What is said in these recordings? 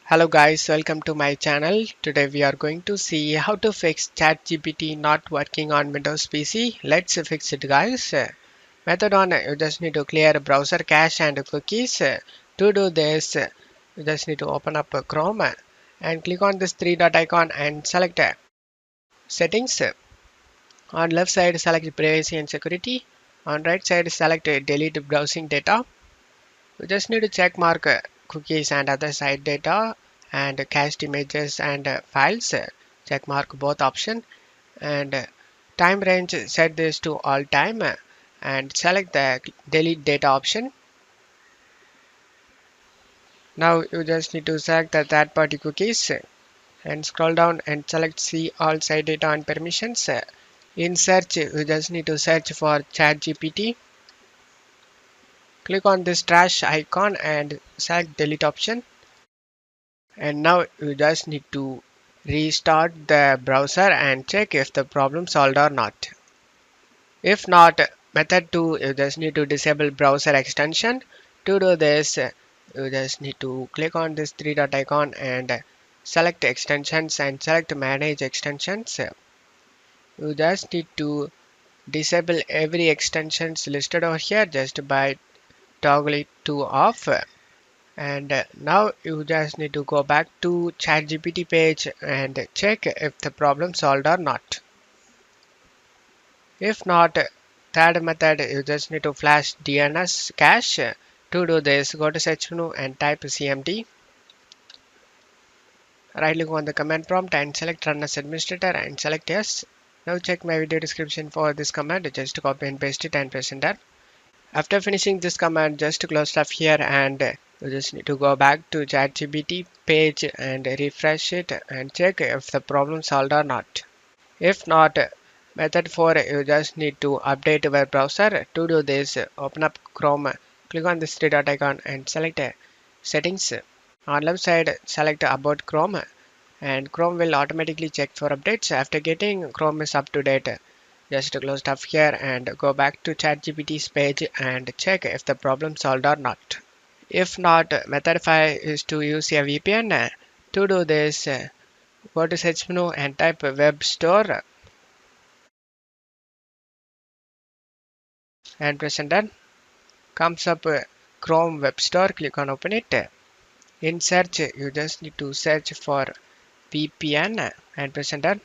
Hello guys, welcome to my channel. Today we are going to see how to fix ChatGPT not working on Windows PC. Let's fix it guys. Method 1, you just need to clear browser cache and cookies. To do this, you just need to open up Chrome and click on this three dot icon and select settings. On left side select privacy and security. On right side select delete browsing data. You just need to check mark cookies and other site data and cached images and files. Check mark both option and time range set this to all time and select the delete data option. Now you just need to select the third party cookies and scroll down and select see all site data and permissions. In search you just need to search for ChatGPT. Click on this trash icon and select delete option. And now you just need to restart the browser and check if the problem solved or not. If not, method 2, you just need to disable browser extension. To do this, you just need to click on this three dot icon and select extensions and select manage extensions. You just need to disable every extensions listed over here just by toggle it to off. And now you just need to go back to ChatGPT page and check if the problem solved or not. If not, third method you just need to flash DNS cache. To do this, go to search menu and type CMD. Right click on the command prompt and select run as administrator and select yes. Now check my video description for this command. Just copy and paste it and press enter. After finishing this command, just close stuff here and you just need to go back to ChatGPT page and refresh it and check if the problem solved or not. If not, method 4, you just need to update your browser. To do this, open up Chrome, click on this three dot icon and select settings. On left side, select about Chrome and Chrome will automatically check for updates. After getting Chrome is up to date, just close stuff here and go back to ChatGPT's page and check if the problem solved or not. If not, method 5 is to use a VPN. To do this, go to search menu and type web store and press enter. Comes up Chrome web store, click on open it. In search, you just need to search for VPN and press enter.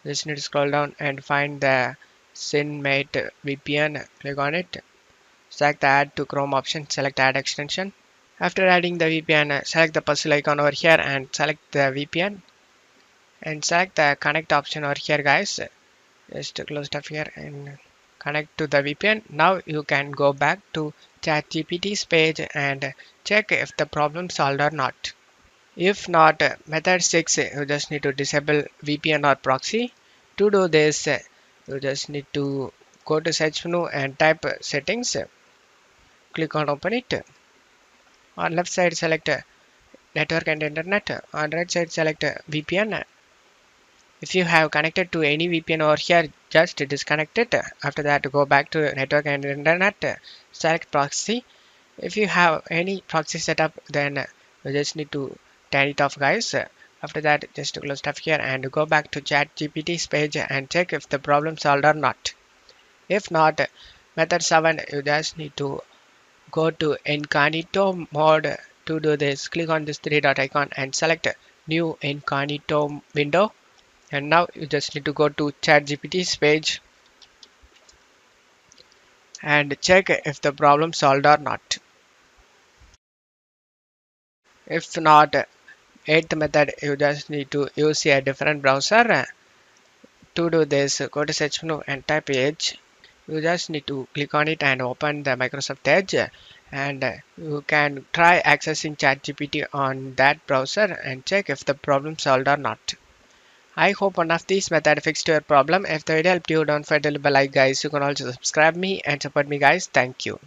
Just need to scroll down and find the SynMate VPN. Click on it. Select the add to Chrome option. Select add extension. After adding the VPN, select the puzzle icon over here and select the VPN. And select the connect option over here, guys. Just close stuff here and connect to the VPN. Now you can go back to ChatGPT's page and check if the problem solved or not. If not, method 6, you just need to disable VPN or proxy. To do this, you just need to go to search menu and type settings. Click on open it. On left side select network and internet. On right side select VPN. If you have connected to any VPN over here, just disconnect it. After that, go back to network and internet. Select proxy. If you have any proxy setup, then you just need to turn it off, guys. After that, just close stuff here and go back to ChatGPT's page and check if the problem solved or not. If not, method 7, you just need to go to incognito mode. To do this, click on this three dot icon and select new incognito window. And now you just need to go to ChatGPT's page and check if the problem solved or not. If not, eighth method, you just need to use a different browser. To do this, go to search menu and type Edge. You just need to click on it and open the Microsoft Edge, and you can try accessing ChatGPT on that browser and check if the problem solved or not. I hope one of these methods fixed your problem. If the video helped you, don't forget to leave a like, guys. You can also subscribe me and support me, guys. Thank you.